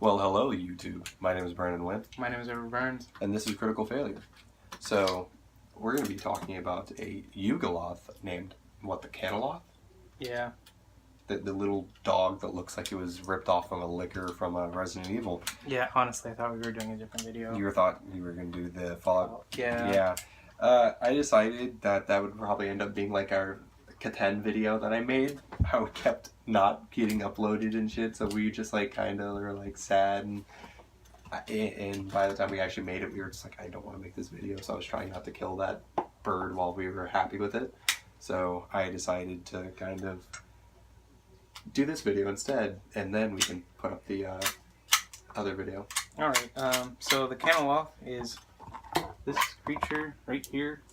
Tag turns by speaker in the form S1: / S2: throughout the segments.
S1: Well, hello, YouTube. My name is Brandon Wynn.
S2: My name is Edward Burns.
S1: And this is Critical Failure. So, we're going to be talking about a Yugoloth named, the Canoloth?
S2: Yeah.
S1: The little dog that looks like it was ripped off of a liquor from Resident Evil.
S2: Yeah, honestly, I thought we were doing a different video.
S1: You thought you were going to do the Fallout?
S2: Yeah.
S1: Yeah. I decided that would probably end up being like our Catan video that I made. How it kept not getting uploaded and shit, so we just kind of were sad, and by the time we actually made it, we were just like, I don't want to make this video, so I was trying not to kill that bird while we were happy with it. So I decided to kind of do this video instead, and then we can put up the other video.
S2: Alright, so the Canoloth is this creature right here.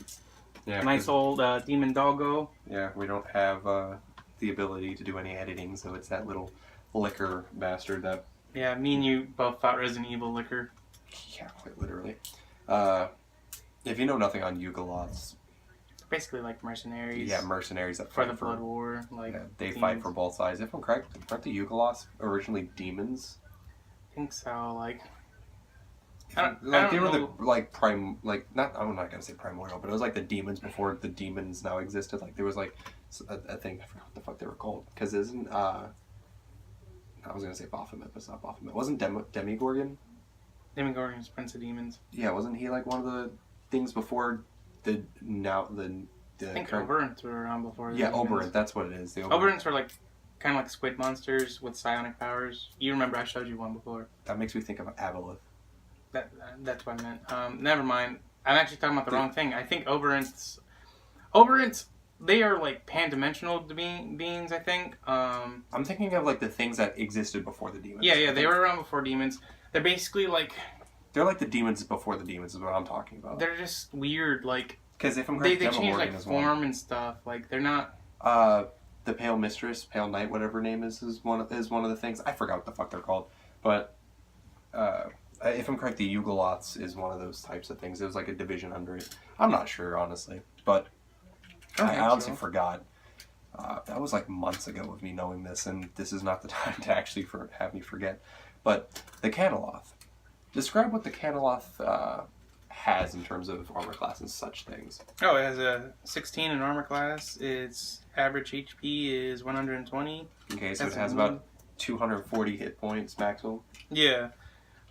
S1: Yeah,
S2: nice old demon doggo.
S1: Yeah, we don't have the ability to do any editing, so it's that little liquor bastard that...
S2: Yeah, me and you both thought Resident Evil liquor.
S1: Yeah, quite literally. If you know nothing on Yugoloths...
S2: Basically like mercenaries.
S1: Yeah, mercenaries that
S2: for
S1: fight
S2: the Blood War.
S1: They
S2: demons.
S1: fight for both sides. If I'm correct, aren't the Yugoloths originally demons?
S2: I think so,
S1: they were the I'm not gonna say primordial, but it was like the demons before the demons now existed. There was a thing, I forgot what the fuck they were called, because isn't I was gonna say Baphomet, but it's not Baphomet. Wasn't Demigorgon?
S2: Demigorgon's Prince of Demons.
S1: Yeah, wasn't he one of the things before the
S2: I think Oberonths were around before.
S1: Yeah, Oberonth, that's what it is.
S2: Oberonths were kind of like squid monsters with psionic powers. You remember I showed you one before.
S1: That makes me think of Aboleth.
S2: That's what I meant. Never mind. I'm actually talking about the wrong thing. I think Oberonths, they are pan-dimensional beings, I think.
S1: I'm thinking of the things that existed before the demons.
S2: Yeah, they were around before demons. They're basically
S1: they're like the demons before the demons is what I'm talking about.
S2: They're just weird,
S1: because if I'm correct,
S2: they change form and stuff. They're not.
S1: The Pale Mistress, Pale Knight, whatever her name is one of the things. I forgot what the fuck they're called, but if I'm correct, the Yugoloths is one of those types of things. It was a division under it. I'm not sure, honestly, but I honestly forgot. That was months ago of me knowing this, and this is not the time to actually have me forget. But the Canoloth. Describe what the Canoloth has in terms of armor class and such things.
S2: Oh, it has a 16 in armor class. Its average HP is 120.
S1: Okay, so it has about 240 hit points maximum.
S2: Yeah.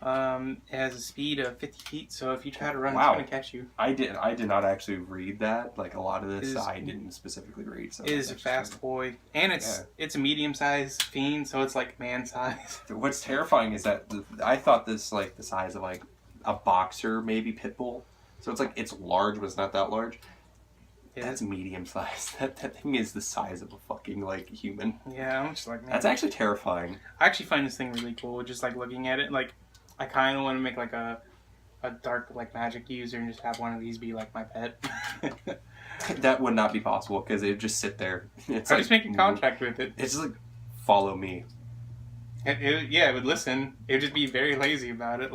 S2: It has a speed of 50 feet, so if you try to run,
S1: wow.
S2: It's going to catch you.
S1: I did not actually read that. A lot of this I didn't specifically read. So
S2: it is a fast boy. And it's a medium-sized fiend, so it's man-sized.
S1: What's terrifying is that I thought this the size of a boxer, maybe pit bull. So it's large, but it's not that large. That's medium-sized. That thing is the size of a fucking human.
S2: Yeah, I'm just man.
S1: That's actually terrifying.
S2: I actually find this thing really cool, just looking at it. I kind of want to make a dark magic user and just have one of these be my pet.
S1: That would not be possible because it would just sit there. It's
S2: just making contact with it.
S1: It's just follow me.
S2: It would listen. It would just be very lazy about it.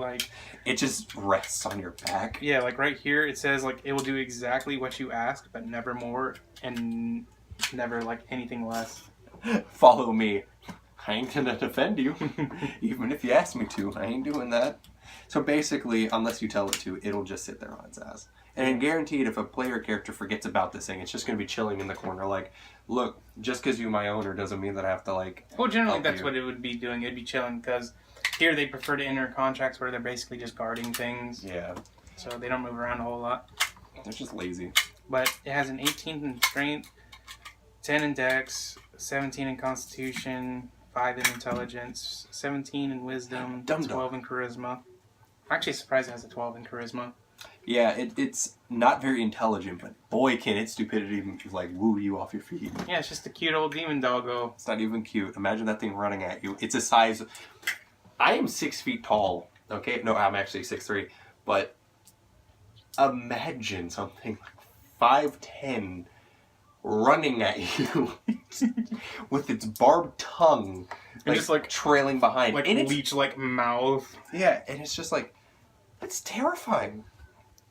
S1: It just rests on your back.
S2: Yeah, right here it says it will do exactly what you ask, but never more and never anything less.
S1: Follow me. I ain't gonna defend you, even if you ask me to. I ain't doing that. So basically, unless you tell it to, it'll just sit there on its ass. And guaranteed, if a player character forgets about this thing, it's just gonna be chilling in the corner. Look, just because you're my owner doesn't mean that I have to
S2: Well, generally that's what it would be doing. It'd be chilling because here they prefer to enter contracts where they're basically just guarding things.
S1: Yeah.
S2: So they don't move around a whole lot.
S1: They're just lazy.
S2: But it has an 18 in strength, 10 in dex, 17 in constitution, 5 in intelligence, 17 in wisdom, 12 in charisma. I'm actually surprised it has a 12 in charisma.
S1: Yeah, it's not very intelligent, but boy can its stupidity woo you off your feet.
S2: Yeah, it's just a cute old demon doggo.
S1: It's not even cute. Imagine that thing running at you. It's a size... I am 6 feet tall, okay? No, I'm actually 6'3", but imagine something 5'10" running at you with its barbed tongue
S2: and just
S1: trailing behind,
S2: leech mouth.
S1: Yeah, and it's just it's terrifying.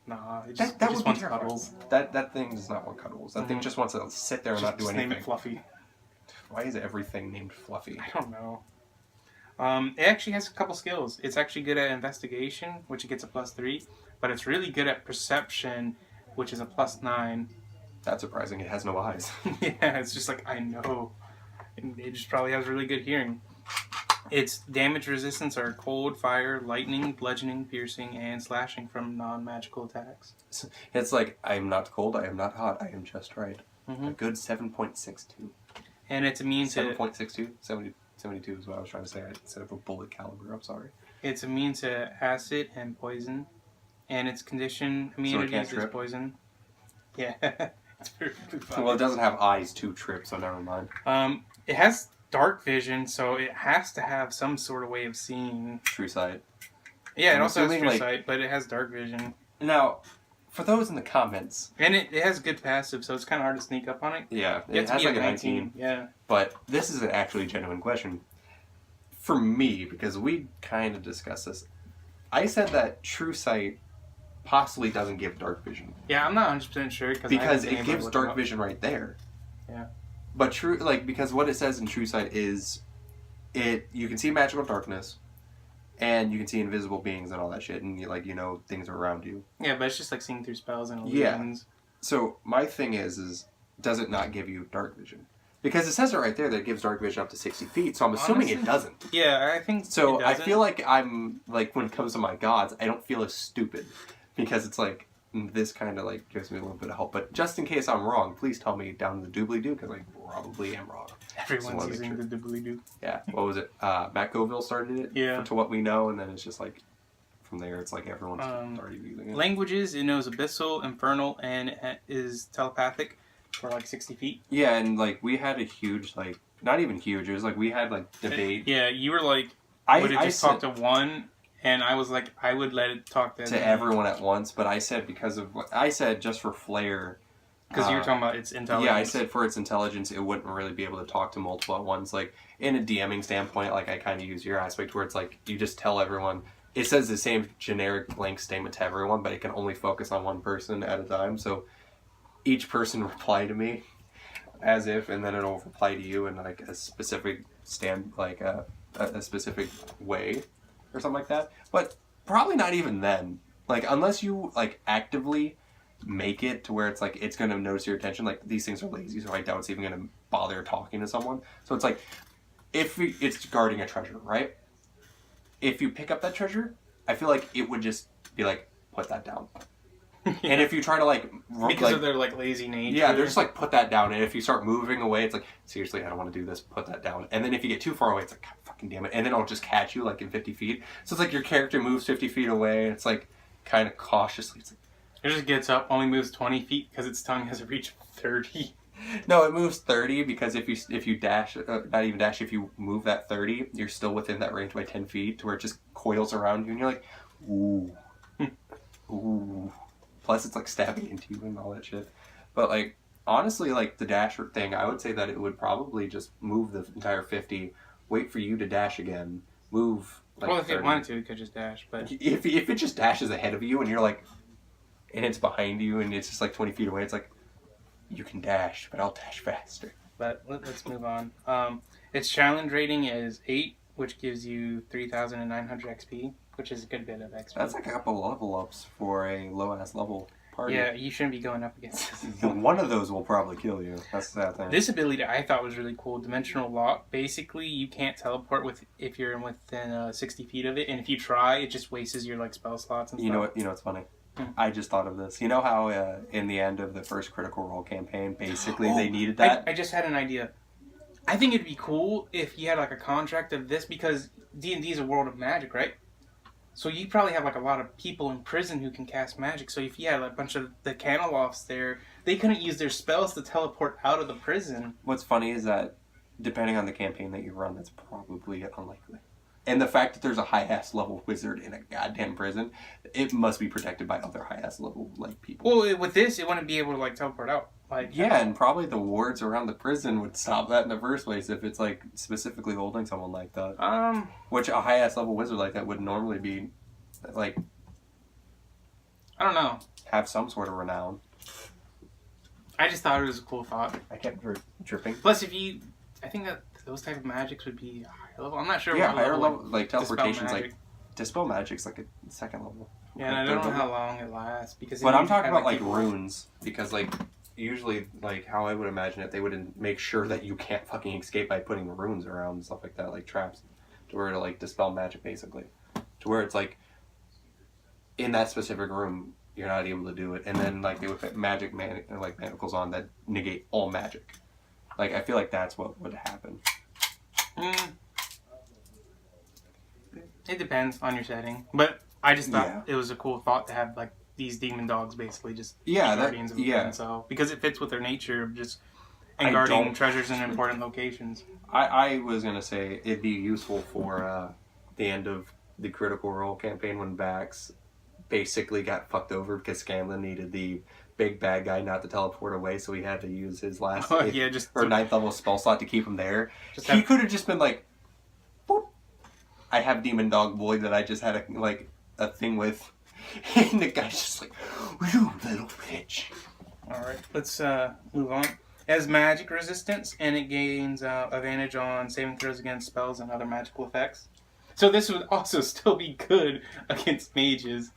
S2: Nah, it
S1: just
S2: wants cuddles.
S1: That thing does not want cuddles. That thing just wants to sit there and not do anything.
S2: Name it Fluffy.
S1: Why is everything named Fluffy?
S2: I don't know. It actually has a couple skills. It's actually good at investigation, which it gets a +3, but it's really good at perception, which is a +9.
S1: That's surprising. It has no eyes.
S2: Yeah, it's just like, I know. And it just probably has really good hearing. Its damage resistance are cold, fire, lightning, bludgeoning, piercing, and slashing from non-magical attacks.
S1: It's like, I am not cold, I am not hot, I am just right.
S2: Mm-hmm.
S1: A good 7.62.
S2: And it's immune to...
S1: 7.62? 72 is what I was trying to say instead of a bullet caliber. I'm sorry.
S2: It's immune to acid and poison. And its condition immunity is poison. Yeah. It's perfectly fine.
S1: Well, it doesn't have eyes to trip, so never mind.
S2: It has dark vision, so it has to have some sort of way of seeing.
S1: True sight.
S2: Yeah, it also has true sight, but it has dark vision.
S1: Now, for those in the comments...
S2: And it has good passive, so it's kind of hard to sneak up on it.
S1: Yeah, it has like a 19.
S2: Yeah.
S1: But this is an actually genuine question. For me, because we kind of discussed this, I said that true sight possibly doesn't give dark vision.
S2: Yeah, I'm not 100% sure.
S1: Because it gives dark vision right there.
S2: Yeah.
S1: But because what it says in true sight is, you can see magical darkness, and you can see invisible beings and all that shit, and things are around you.
S2: Yeah, but it's just like seeing through spells and illusions.
S1: Yeah. So my thing is does it not give you dark vision? Because it says it right there that it gives dark vision up to 60 feet, so I'm assuming it doesn't.
S2: Yeah, I think
S1: so. I feel like I'm when it comes to my gods, I don't feel as stupid because it's like this kind of gives me a little bit of help. But just in case I'm wrong, please tell me down in the doobly-doo because I probably am wrong.
S2: Everyone's using the doobly-doo.
S1: Yeah. What was it? Matt Goville started it.
S2: Yeah.
S1: To what we know, and then it's just from there, it's like everyone's already using it.
S2: Languages, it knows Abyssal, Infernal, and is telepathic for 60 feet.
S1: Yeah, and we had a huge not even huge. It was we had debate.
S2: Yeah, you were would it just talk to one? And I was like, I would let it talk to
S1: everyone at once, but I said because of what I said, just for flair.
S2: Because you were talking about its intelligence.
S1: Yeah, I said for its intelligence, it wouldn't really be able to talk to multiple at once. In a DMing standpoint, I kind of use your aspect where it's you just tell everyone. It says the same generic blank statement to everyone, but it can only focus on one person at a time. So each person reply to me as if, and then it'll reply to you in a specific a specific way. Or something like that, but probably not even then. Unless you actively make it to where it's it's gonna notice your attention. These things are lazy, so I doubt it's even gonna bother talking to someone. So it's if it's guarding a treasure, right? If you pick up that treasure, I feel it would just be put that down. Yeah. And if you try to
S2: because of their lazy nature.
S1: Yeah, they're just put that down. And if you start moving away, it's seriously, I don't want to do this. Put that down. And then if you get too far away, it's God fucking damn it. And then it'll just catch you in 50 feet. So it's your character moves 50 feet away. And it's kind of cautiously. It's
S2: it just gets up, only moves 20 feet because its tongue has a reach of 30.
S1: No, it moves 30 because if you dash, not even dash, if you move that 30, you're still within that range by 10 feet to where it just coils around you and you're ooh. Ooh. Plus, it's stabbing into you and all that shit. But honestly, the dash thing, I would say that it would probably just move the entire 50, wait for you to dash again, move.
S2: Well, if it wanted to, it could just dash. But
S1: if it just dashes ahead of you and you're and it's behind you and it's just 20 feet away, it's you can dash, but I'll dash faster.
S2: But let's move on. Its challenge rating is 8, which gives you 3,900 XP. Which is a good bit of XP.
S1: That's a couple level ups for a low-ass level party.
S2: Yeah, you shouldn't be going up against this.
S1: One of those will probably kill you. That's the sad thing.
S2: This ability I thought was really cool. Dimensional Lock. Basically, you can't teleport if you're within 60 feet of it. And if you try, it just wastes your spell slots and stuff.
S1: You know what's funny? I just thought of this. You know how in the end of the first Critical Role campaign, basically they needed that?
S2: I just had an idea. I think it'd be cool if you had a contract of this because D&D is a world of magic, right? So you probably have a lot of people in prison who can cast magic. So if you had a bunch of the Canoloths there, they couldn't use their spells to teleport out of the prison.
S1: What's funny is that depending on the campaign that you run, that's probably unlikely. And the fact that there's a high-ass level wizard in a goddamn prison, it must be protected by other high-ass level people.
S2: Well, with this, it wouldn't be able to teleport out.
S1: Yeah, and probably the wards around the prison would stop that in the first place if it's specifically holding someone like that. Which a high-ass level wizard like that would normally be I
S2: don't know.
S1: Have some sort of renown.
S2: I just thought it was a cool thought.
S1: I kept dripping.
S2: Plus, I think that those type of magics would be level. I'm not sure.
S1: Yeah,
S2: what
S1: higher
S2: level.
S1: level, like
S2: Dispel
S1: teleportation's
S2: magic.
S1: like dispel magic's like a second level.
S2: Yeah, and I don't know how long it lasts because.
S1: But I'm talking about like runes because like usually like how I would imagine it, they would make sure that you can't fucking escape by putting runes around and stuff like that, like traps, to where to like dispel magic basically, to where it's like in that specific room you're not able to do it, and then like they would put like manacles on that negate all magic. Like I feel like that's what would happen.
S2: It depends on your setting, but I just thought it was a cool thought to have like these demon dogs basically just guardians of themselves because it fits with their nature of just guarding treasures in important locations.
S1: I was gonna say it'd be useful for the end of the Critical Role campaign when Vax basically got fucked over because Scanlan needed the big bad guy not to teleport away, so he had to use his last ninth level spell slot to keep him there. He could have just been like, boop. I have Demon Dog Boy that I just had a thing with, and the guy's just like, you little bitch.
S2: Alright, let's move on. It has magic resistance, and it gains advantage on saving throws against spells and other magical effects. So this would also still be good against mages.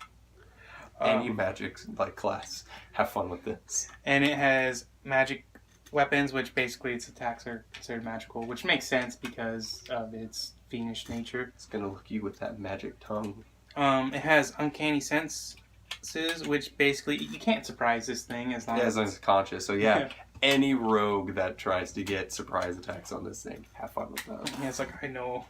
S1: Any magic class, have fun with this.
S2: And it has magic weapons, which basically its attacks are considered magical, which makes sense because of its fiendish nature.
S1: It's gonna look you with that magic tongue.
S2: It has uncanny senses, which basically you can't surprise this thing as long as
S1: it's conscious. So any rogue that tries to get surprise attacks on this thing, have fun with that.
S2: Yeah, it's like I know.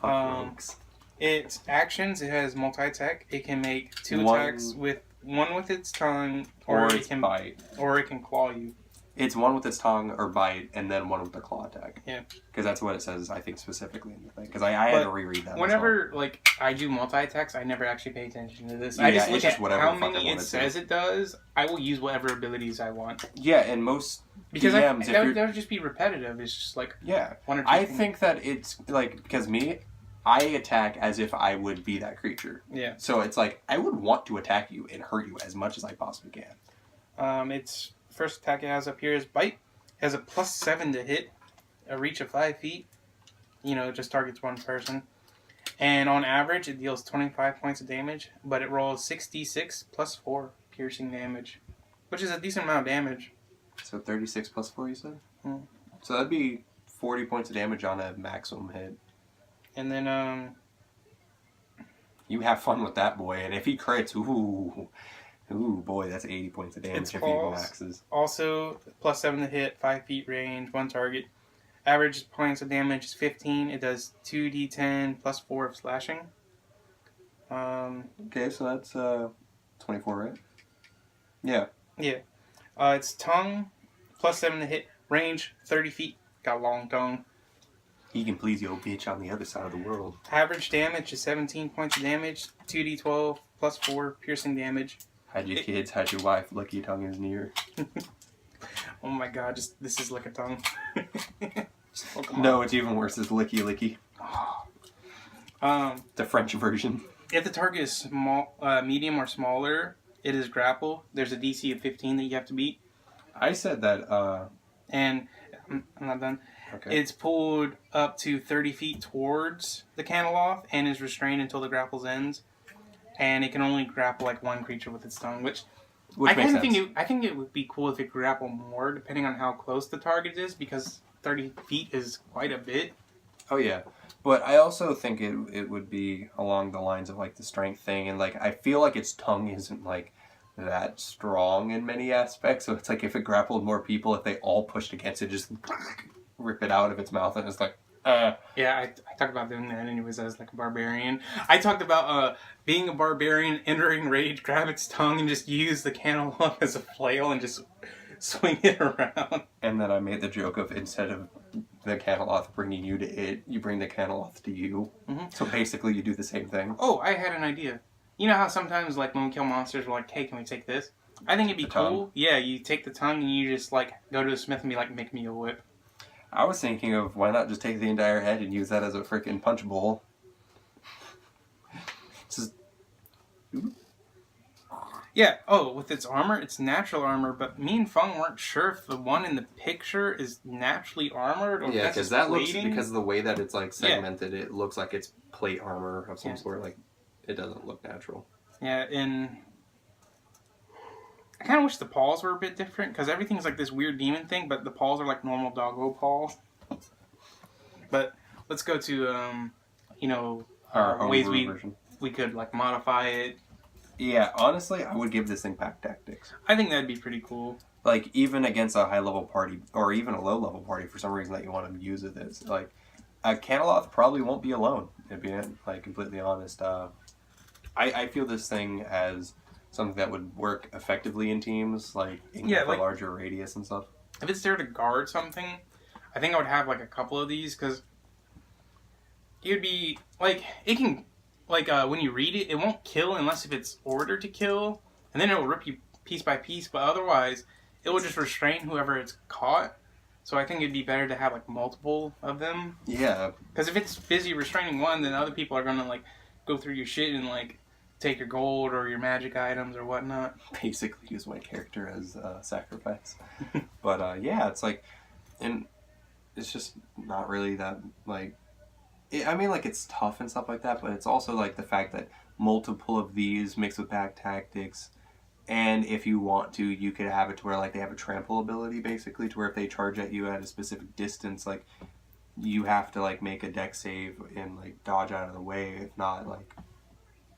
S1: Fuck rogues.
S2: Its actions, it has multi-attack. It can make two attacks with one with its tongue, or it can bite, or it can claw you.
S1: It's one with its tongue or bite, and then one with the claw attack.
S2: Yeah,
S1: because that's what it says. I think specifically in the thing. Because I had to reread that.
S2: Whenever I do multi-attacks, I never actually pay attention to this. I just look at how many it says it does. I will use whatever abilities I want.
S1: Yeah, and most
S2: because DMs, that would just be repetitive. It's just like one or two.
S1: I think that it's like because I attack as if I would be that creature.
S2: Yeah.
S1: So it's like, I would want to attack you and hurt you as much as I possibly can.
S2: Its first attack it has up here is Bite. It has a +7 to hit, a reach of 5 feet. It just targets one person. And on average, it deals 25 points of damage, but it rolls 6d6 +4 piercing damage, which is a decent amount of damage.
S1: So 36 +4, you said?
S2: Hmm.
S1: So that'd be 40 points of damage on a maximum hit.
S2: And then,
S1: you have fun with that boy, and if he crits, ooh boy, that's 80 points of damage if he maxes.
S2: Also, +7 to hit, 5 feet range, one target. Average points of damage is 15. It does 2d10 +4 of slashing.
S1: Okay, so that's 24, right? Yeah.
S2: Yeah. Its tongue, +7 to hit, range 30 feet. Got a long tongue.
S1: He can please your bitch on the other side of the world.
S2: Average damage is 17 points of damage, 2d12 +4 piercing damage.
S1: Hide your kids, hide your wife, lucky tongue is near.
S2: Oh my god, this is lick a tongue.
S1: No, it's even worse, it's licky licky. The French version.
S2: If the target is small, medium or smaller, it is grapple. There's a DC of 15 that you have to beat.
S1: I said that,
S2: and I'm not done.
S1: Okay.
S2: It's pulled up to 30 feet towards the Canoloth and is restrained until the grapple's ends. And it can only grapple one creature with its tongue, which I
S1: makes sense.
S2: I think it would be cool if it could grapple more, depending on how close the target is, because 30 feet is quite a bit.
S1: Oh yeah, but I also think it would be along the lines of the strength thing, and I feel like its tongue isn't that strong in many aspects. So it's if it grappled more people, if they all pushed against it, just rip it out of its mouth, and it's
S2: Yeah, I talked about doing that anyways as a barbarian. I talked about being a barbarian, entering rage, grab its tongue, and just use the Canoloth as a flail and just swing it around.
S1: And then I made the joke of instead of the Canoloth bringing you to it, you bring the Canoloth to you. Mm-hmm. So basically you do the same thing.
S2: Oh, I had an idea. You know how sometimes when we kill monsters we're hey, can we take this? I think it'd be cool.
S1: Tongue.
S2: Yeah, you take the tongue and you just go to the smith and be make me a whip.
S1: I was thinking of why not just take the entire head and use that as a freaking punch bowl.
S2: Yeah. Oh, with its armor, it's natural armor. But me and Feng weren't sure if the one in the picture is naturally armored or
S1: Yeah, because that looks,
S2: plating.
S1: because of the way that it's like segmented, it looks like it's plate armor of some sort. Like, it doesn't look natural.
S2: Yeah, and I kind of wish the paws were a bit different because everything's like this weird demon thing, but the paws are like normal doggo paws. But let's go to
S1: Our
S2: ways
S1: version.
S2: we could like modify it.
S1: Yeah, honestly, I would give this thing pack tactics.
S2: I think that'd be pretty cool.
S1: Like, even against a high-level party, or even a low-level party, for some reason that you want to use it as. Like, a Canoloth probably won't be alone, to be, like, completely honest. I feel this thing as something that would work effectively in teams, like, in a larger radius and stuff.
S2: If it's there to guard something, I think I would have, like, a couple of these, because it would be, like, it can... Like, when you read it, it won't kill unless if it's ordered to kill. And then it will rip you piece by piece. But otherwise, it will just restrain whoever it's caught. So I think it'd be better to have, like, multiple of them.
S1: Yeah.
S2: Because if it's busy restraining one, then other people are going to, like, go through your shit and, like, take your gold or your magic items or whatnot.
S1: Basically use my character as sacrifice. But, yeah, it's like... And it's just not really that, like... I mean, like, it's tough and stuff like that, but it's also, like, the fact that multiple of these mixed with back tactics, and if you want to, you could have it to where, like, they have a trample ability, basically, to where if they charge at you at a specific distance, like, you have to, like, make a dex save and, like, dodge out of the way. If not, like,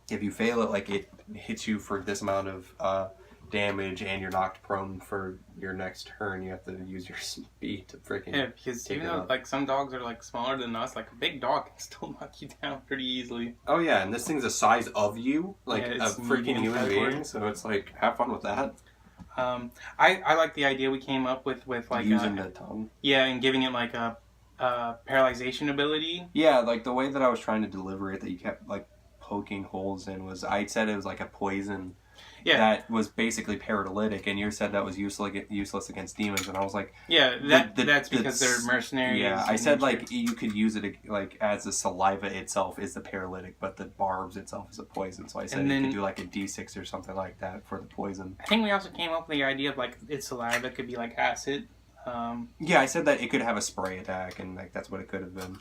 S1: if you fail it, like, it hits you for this amount of damage and you're knocked prone for your next turn, you have to use your speed to freaking...
S2: Yeah, because even though, like, some dogs are, like, smaller than us, like, a big dog can still knock you down pretty easily.
S1: Oh, yeah, and this thing's the size of you, like, a freaking human being, so it's, like, have fun with that.
S2: I like the idea we came up with like...
S1: Using the tongue.
S2: Yeah, and giving it, like, a paralyzation ability.
S1: Yeah, like, the way that I was trying to deliver it, that you kept, like, poking holes in was... I said it was, like, a poison... Yeah. That was basically paralytic, and you said that was useless against demons, and I was like...
S2: Yeah, that's because they're mercenaries.
S1: Yeah, I said, like, you could use it, like, as the saliva itself is the paralytic, but the barbs itself is a poison, so I said you could do, like, a D6 or something like that for the poison.
S2: I think we also came up with the idea of, like, its saliva could be, like, acid.
S1: Yeah, I said that it could have a spray attack, and, like, that's what it could have been.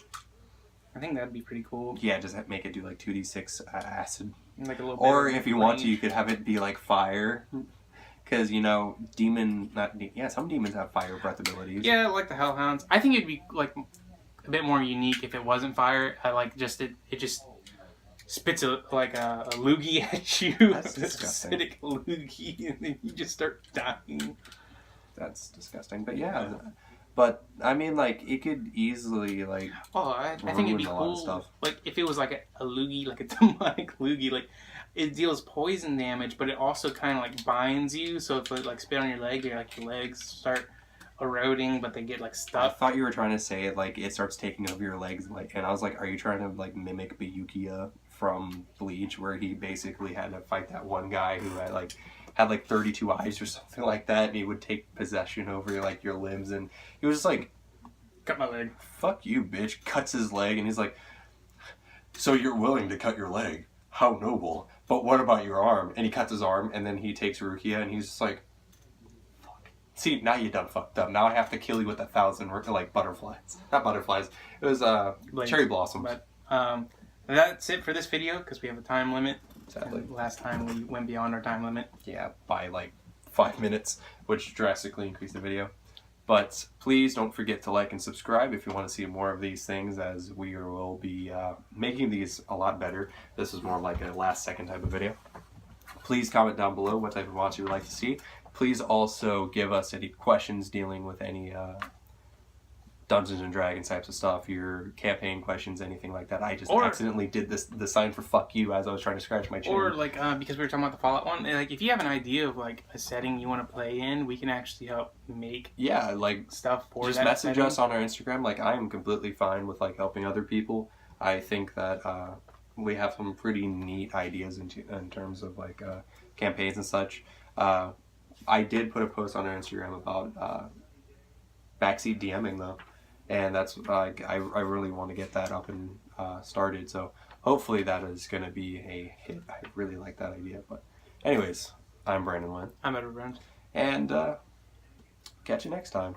S2: I think that'd be pretty cool.
S1: Yeah, just make it do, like, 2d6 acid.
S2: Like a little
S1: or if you want to, you could have it be like fire, because some demons have fire breath abilities.
S2: Yeah, like the hellhounds. I think it'd be like a bit more unique if it wasn't fire. I like just it just spits a loogie at you.
S1: That's disgusting.
S2: Acidic loogie, and then you just start dying.
S1: That's disgusting. But yeah. But, I mean, like, it could easily, like...
S2: Oh, I think it'd be cool, like, if it was, like, a loogie, like a demonic loogie, like, it deals poison damage, but it also kind of, like, binds you, so if it, like, spit on your leg, your legs start eroding, but they get, like, stuck.
S1: I thought you were trying to say, like, it starts taking over your legs, like, and I was like, are you trying to, like, mimic Bayukia from Bleach, where he basically had to fight that one guy who had, like 32 eyes or something like that, and he would take possession over, like, your limbs, and he was just like,
S2: cut my leg.
S1: Fuck you, bitch. Cuts his leg, and he's like, so you're willing to cut your leg? How noble. But what about your arm? And he cuts his arm, and then he takes Rukia, and he's just like, fuck. See, now you done fucked up. Now I have to kill you with 1,000, like, butterflies. Not butterflies. It was, cherry blossoms.
S2: But, that's it for this video, because we have a time limit.
S1: Sadly.
S2: Last time we went beyond our time limit.
S1: Yeah, by like 5 minutes, which drastically increased the video. But please don't forget to like and subscribe if you want to see more of these things, as we will be making these a lot better. This is more like a last second type of video. Please comment down below what type of mods you would like to see. Please also give us any questions dealing with any Dungeons and Dragons types of stuff, your campaign questions, anything like that. I just accidentally did the sign for fuck you as I was trying to scratch my chin.
S2: Or, like, because we were talking about the Fallout one, like, if you have an idea of, like, a setting you want to play in, we can actually help make stuff for
S1: just
S2: that
S1: message
S2: setting.
S1: us on our Instagram. Like, I am completely fine with, like, helping other people. I think that we have some pretty neat ideas in terms of, like, campaigns and such. I did put a post on our Instagram about backseat DMing, though. And that's, like, I really want to get that up and started. So hopefully that is going to be a hit. I really like that idea. But anyways, I'm Brandon Wynn.
S2: I'm Edward Brown.
S1: And catch you next time.